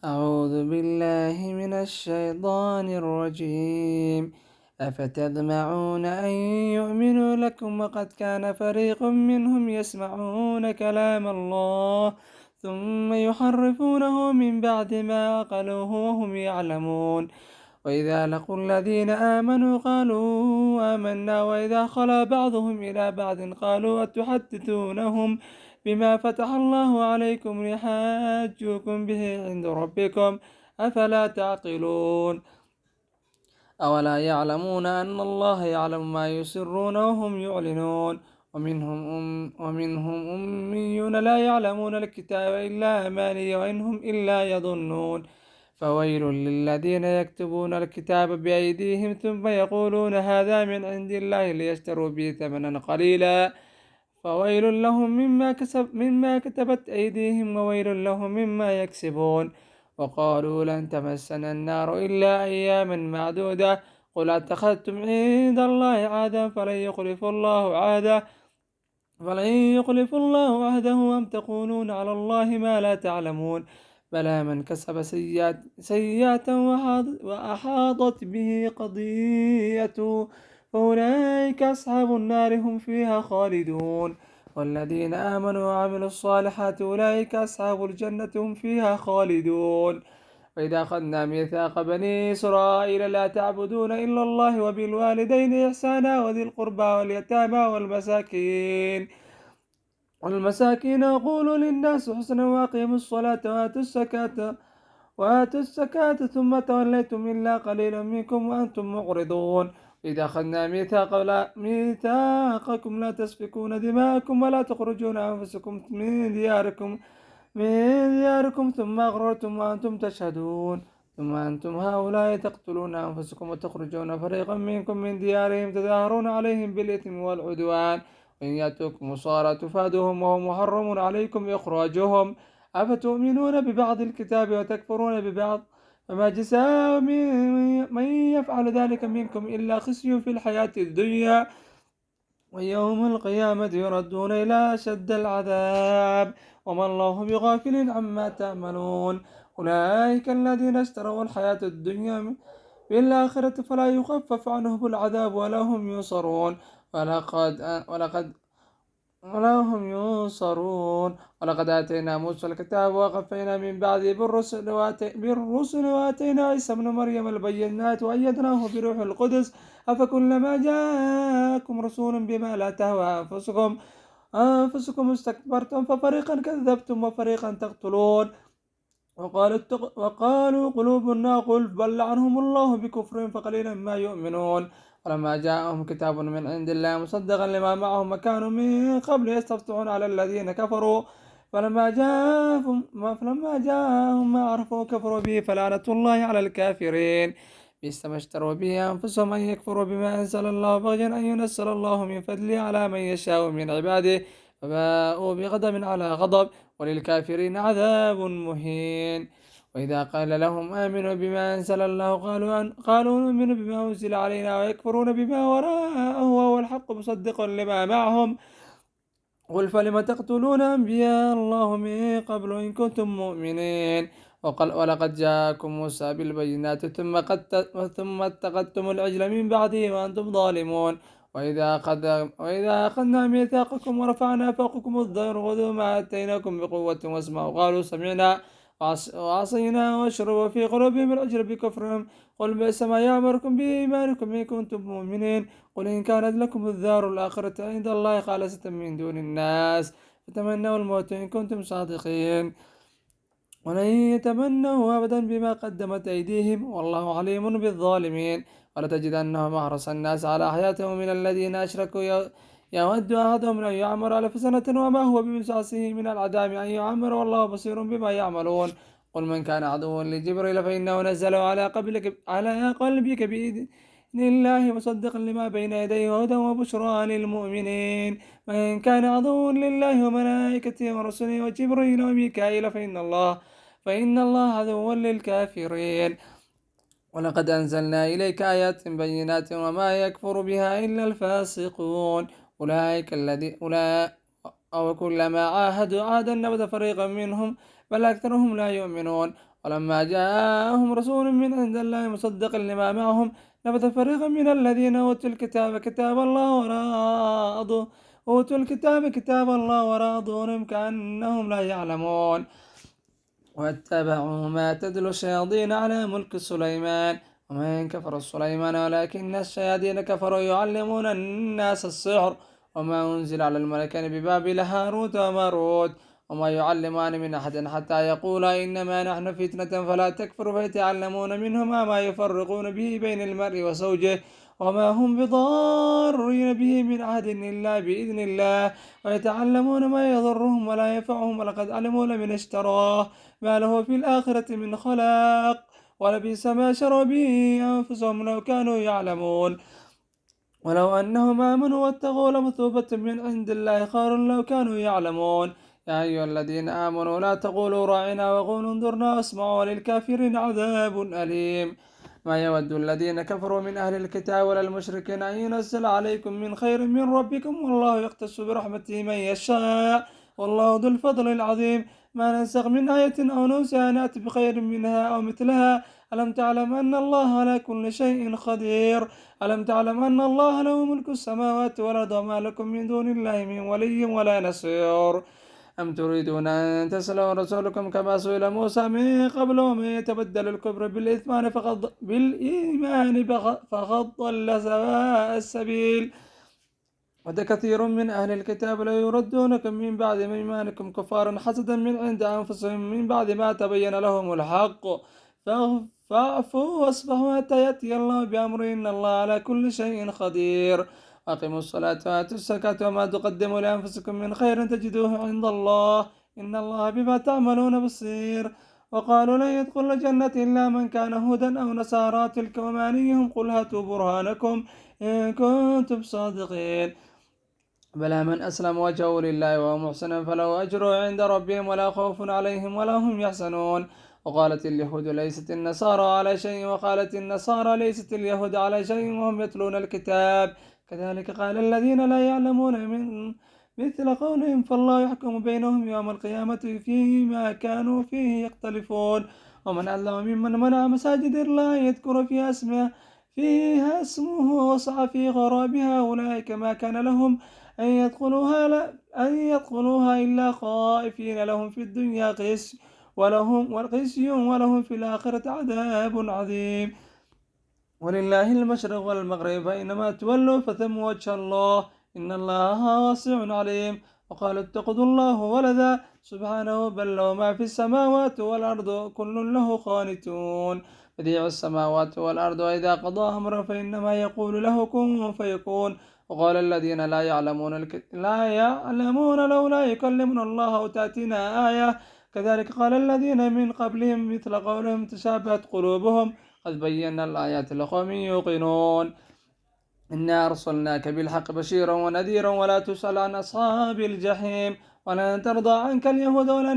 أعوذ بالله من الشيطان الرجيم. أفتطمعون أن يؤمنوا لكم وقد كان فريق منهم يسمعون كلام الله ثم يحرفونه من بعد ما عقلوه وهم يعلمون. وإذا لقوا الذين آمنوا قالوا آمنا وإذا خلا بعضهم إلى بعض قالوا أتحدثونهم بما فتح الله عليكم ليحاجوكم به عند ربكم أفلا تعقلون. أولا يعلمون أن الله يعلم ما يسرون وهم يعلنون. ومنهم أميون لا يعلمون الكتاب إلا أماني وإنهم إلا يظنون. فويل للذين يكتبون الكتاب بأيديهم ثم يقولون هذا من عند الله ليشتروا به ثمنا قليلا فويل لهم مما كتبت أيديهم وويل لهم مما يكسبون. وقالوا لن تمسنا النار إلا أياما معدودة قل اتخذتم عند الله عهدا فلن يخلف الله عهده أم تقولون على الله ما لا تعلمون. بلى من كسب سيئة وأحاطت به قضيته فأولئك أصحاب النار هم فيها خالدون. والذين آمنوا وعملوا الصالحات أولئك أصحاب الجنة هم فيها خالدون. وإذا أخذنا ميثاق بني إسرائيل لا تعبدون إلا الله وبالوالدين إحسانا وذي القربى واليتامى والمساكين وقولوا للناس حسنا وأقيموا الصلاة وآتوا الزكاة ثم توليتم إلا قليلا منكم وأنتم معرضون. إذا أخذنا ميثاقكم لا تسفكون دماءكم ولا تخرجون أنفسكم من دياركم ثم أقررتم وأنتم تشهدون. ثم أنتم هؤلاء تقتلون أنفسكم وتخرجون فريقا منكم من ديارهم تظاهرون عليهم بالإثم والعدوان وإن يأتوكم أسارى تفادوهم وهم محرم عليكم إخراجهم. أفتؤمنون ببعض الكتاب وتكفرون ببعض فما جزاء من يفعل ذلك منكم إلا خزي في الحياة الدنيا ويوم القيامة يردون إلى أشد العذاب وما الله بغافل عما تعملون. أولئك الذين اشتروا الحياة الدنيا بالآخرة فلا يخفف عنهم العذاب ولا هم ينصرون. ولقد آتينا موسى الكتاب وقفينا من بعده بالرسل وآتينا عيسى ابن مريم البينات وأيدناه بروح القدس أفكلما جاءكم رسول بما لا تهوى أنفسكم استكبرتم ففريقا كذبتم وفريقا تقتلون. وقالوا قلوبنا غلف بل لعنهم الله بكفرهم فقليلا ما يؤمنون. ولما جاءهم كتاب من عند الله مصدقا لما معهم وكانوا من قبل يستفتحون على الذين كفروا فلما جاءهم ما عرفوا كفروا به فلعنة الله على الكافرين. بئس ما اشتروا به أنفسهم أن يكفروا بما أنزل الله بغيا أن ينزل الله من فضله على من يشاء من عباده فباءوا بغضب على غضب وللكافرين عذاب مهين. وإذا قال لهم آمنوا بما أنزل الله قالوا نؤمن بما أنزل علينا ويكفرون بما وراءه وهو الحق مصدقا لما معهم قل فلم تقتلون أنبياء الله من قبل إن كنتم مؤمنين. ولقد جاءكم موسى بالبينات ثم اتخذتم العجل من بعده وأنتم ظالمون. وإذا أخذنا ميثاقكم ورفعنا فوقكم الطير خذوا ما آتيناكم بقوة واسمعوا قالوا سمعنا وعصينا واشربوا في قلوبهم العجل بكفرهم قل بئس ما يأمركم به إيمانكم إن كنتم مؤمنين. قل إن كانت لكم الدار الآخرة عند الله خالصة من دون الناس فتمنوا الموت إن كنتم صادقين ولن يتمنوا أبدا بما قدمت أيديهم والله عليم بالظالمين. ولتجدنهم أحرص الناس على حياة من الذين أشركوا يود أحدهم أن يعمر 1000 سنة وما هو بمسعسه من العذاب أن يعمر والله بصير بما يعملون. قل من كان عدوا لجبريل فإنه نزله على قلبك بإذن الله مصدقا لما بين يديه وهدى وبشرى للمؤمنين. وإن كان عدوا لله وملائكته ورسله وجبريل وميكائيل فإن الله عدو للكافرين. ولقد أنزلنا إليك آيات بينات وما يكفر بها إلا الفاسقون. أو كلما عاهدوا عهدا نبذ فريقا منهم بل أكثرهم لا يؤمنون. ولما جاءهم رسول من عند الله مصدقا لما معهم نبذ فريقا من الذين أوتوا الكتاب كتاب الله وراء ظهورهم كأنهم لا يعلمون. واتبعوا ما تتلو الشياطين على ملك سليمان وما كفر سليمان ولكن الشياطين كفروا يعلمون الناس السحر وما أنزل على الملكين ببابل هاروت وماروت وما يعلمان من أحد حتى يقولا إنما نحن فتنة فلا تكفر فيتعلمون منهما ما يفرقون به بين المرء وزوجه وما هم بضارين به من أحد إلا بإذن الله ويتعلمون ما يضرهم ولا ينفعهم ولقد علموا لمن اشتراه ما له في الآخرة من خلاق ولبئس ما شروا به أنفسهم لو كانوا يعلمون. ولو أنهم آمنوا واتقوا لمثوبة من عند الله خير لو كانوا يعلمون. يا أيها الذين آمنوا لا تقولوا راعنا وقولوا انظرنا واسمعوا وللكافرين عذاب أليم. ما يود الذين كفروا من أهل الكتاب ولا المشركين أن ينزل عليكم من خير من ربكم والله يختص برحمته من يشاء والله ذو الفضل العظيم. ما ننسخ من آية أو ننسها نأتي بخير منها أو مثلها. ألم تعلم أن الله على كل شيء قدير. ألم تعلم أن الله له ملك السماوات والأرض وما لكم من دون الله من ولي ولا نصير. أم تريدون أن تسألوا رسولكم كما سئل موسى من قبل ومن يتبدل الكفر بالإيمان فقد ضل سواء السبيل. ود كثير من أهل الكتاب لا يردونكم من بعد إيمانكم كفارا حسدا من عند أنفسهم من بعد ما تبين لهم الحق فاعفوا واصفحوا حتى يأتي الله بأمره إن الله على كل شيء قدير. أقيموا الصلاة وآتوا الزكاة وما تقدموا لأنفسكم من خير تجدوه عند الله إن الله بما تعملون بصير. وقالوا لن يدخل الجنة إلا من كان هودا أو نصارى تلك أمانيهم قل هاتوا برهانكم إن كنتم صادقين. بلى من أسلم وجهه لله وهو محسن فله أجره عند ربهم ولا خوف عليهم ولا هم يحزنون. وقالت اليهود ليست النصارى على شيء وقالت النصارى ليست اليهود على شيء وهم يتلون الكتاب كذلك قال الذين لا يعلمون من مثل قولهم فالله يحكم بينهم يوم القيامة فيما كانوا فيه يختلفون. ومن أظلم ممن منع مساجد الله يذكر فيها اسمه وسعى في خرابها أولئك ما كان لهم أن يدخلوها إلا خائفين لهم في الدنيا ولهم في الآخرة عذاب عظيم. ولله المشرق والمغرب فإنما تولوا فثم وجه الله إن الله واسع عليم. وقالوا اتخذوا الله ولدا سبحانه بل له ما في السماوات والأرض كل له قانتون. بديع السماوات والأرض وإذا قضى أمرا فإنما يقول له كن فيكون. وقال الذين لا يعلمون لولا يكلمنا الله أو تأتينا آية كذلك قال الذين من قبلهم مثل قولهم تشابهت قلوبهم قد بينا الآيات لقوم يوقنون. إنا أرسلناك بالحق بشيرا ونذيرا ولا تسأل عن أصحاب الجحيم. ولن ترضى عنك اليهود ولا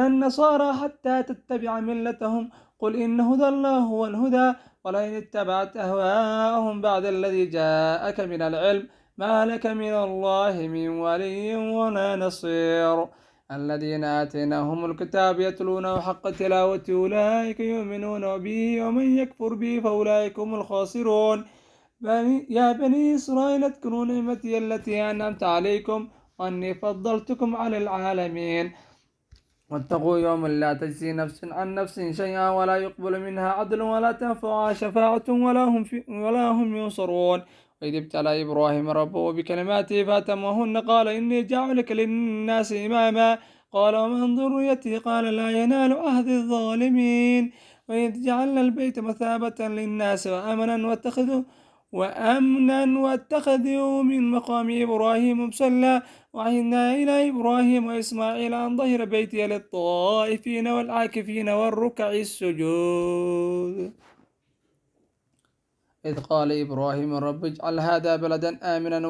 النصارى حتى تتبع ملتهم قل إن هدى الله هو الهدى ولئن اتبعت أهواءهم بعد الذي جاءك من العلم ما لك من الله من ولي ولا نصير. الذين آتيناهم الكتاب يتلونه حق تلاوته أولئك يؤمنون به ومن يكفر به فأولئك هم الخاسرون. يا بني إسرائيل اذكروا نعمتي التي أنعمت عليكم وأني فضلتكم على العالمين. واتقوا يوما لا تجزي نفس عن نفس شيئا ولا يقبل منها عدل ولا تنفعها شفاعة ولا هم ينصرون. وإذ ابتلى إبراهيم ربه بكلماته فأتمهن قال إني جاعلك للناس إماما قال ومن ذريتي قال لا ينال عهد الظالمين. وإذ جعلنا البيت مثابة للناس وأمنا واتخذوا من مقام إبراهيم مصلى وعهدنا إلى إبراهيم وإسماعيل أن ظهر بيتي للطائفين والعاكفين والركع السجود. إذ قال إبراهيم رب اجعل هذا بلدا آمنا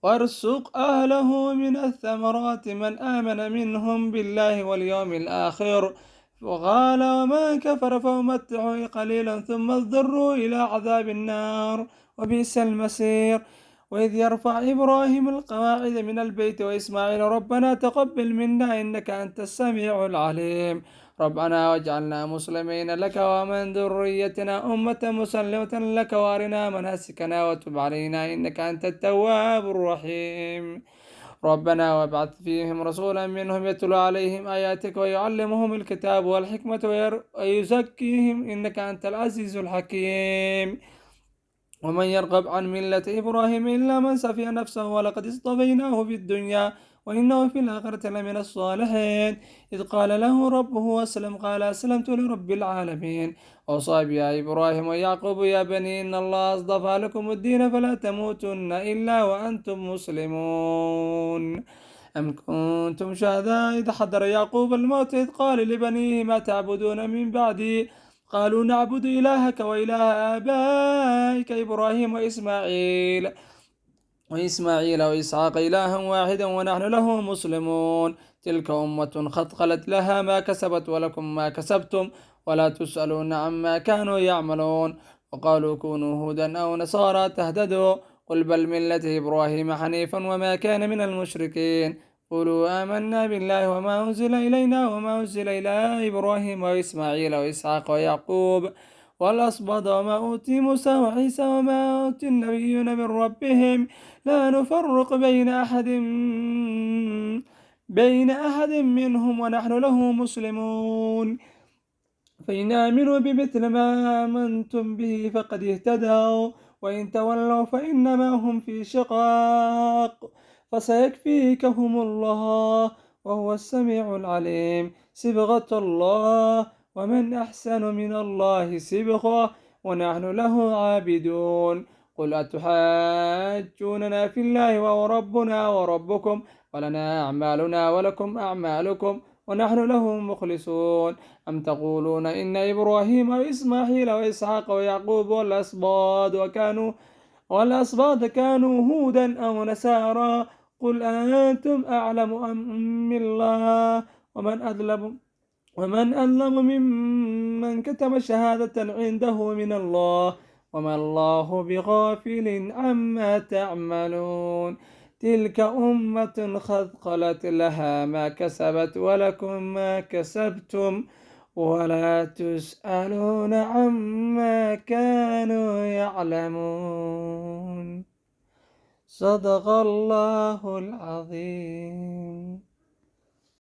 وارزق أهله من الثمرات من آمن منهم بالله واليوم الآخر وقال وما كفر فأمتعه قليلا ثم اضطروا إلى عذاب النار وبئس المصير. وإذ يرفع إبراهيم القواعد من البيت وإسماعيل ربنا تقبل منا إنك أنت السميع العليم ربنا واجعلنا مسلمين لك ومن ذريتنا أمة مسلمة لك وارنا مناسكنا وتب علينا إنك أنت التواب الرحيم ربنا وابعث فيهم رسولا منهم يتلو عليهم آياتك ويعلمهم الكتاب والحكمة ويزكيهم إنك أنت العزيز الحكيم ومن يرغب عن ملة إبراهيم إلا من سفي نفسه ولقد اصطفيناه في الدنيا وإنه في الآخرة لمن الصالحين إذ قال له ربه أسلم قال أسلمت لرب العالمين وصى بها إبراهيم ويعقوب يا بني إن الله اصطفى لكم الدين فلا تموتن إلا وأنتم مسلمون أم كنتم شهداء إذ حضر يعقوب الموت إذ قال لبنيه ما تعبدون من بعدي قالوا نعبد إلهك وإله آبائك إبراهيم وإسماعيل وإسحاق إلها واحدا ونحن له مسلمون تلك أمة قد خلت لها ما كسبت ولكم ما كسبتم ولا تسألون عما كانوا يعملون وقالوا كونوا هودا أو نصارى تهتدوا قل بل ملة إبراهيم حنيفا وما كان من المشركين قولوا آمنا بالله وما أنزل إلينا وما أنزل إلى إبراهيم وإسماعيل وإسحاق ويعقوب والأسباط وما أوتي موسى وعيسى وما أوتي النبيون من ربهم لا نفرق بين أحد منهم ونحن له مسلمون فإن آمنوا بمثل ما آمنتم به فقد اهتدوا وإن تولوا فإنما هم في شقاق فسيكفيكهم الله وهو السميع العليم صبغة الله ومن أحسن من الله صبغة ونحن له عابدون قل أتحاجوننا في الله وهو ربنا وربكم ولنا أعمالنا ولكم أعمالكم ونحن له مخلصون أم تقولون إن إبراهيم وإسماعيل وإسحاق ويعقوب والأسباط كانوا هودا أو نسارا قل أنتم أعلم أم الله ومن أظلم ممن كتم شهادة عنده من الله وما الله بغافل عما تعملون تلك أمة قد خلت لها ما كسبت ولكم ما كسبتم ولا تسألون عما كانوا يعلمون صدق الله العظيم.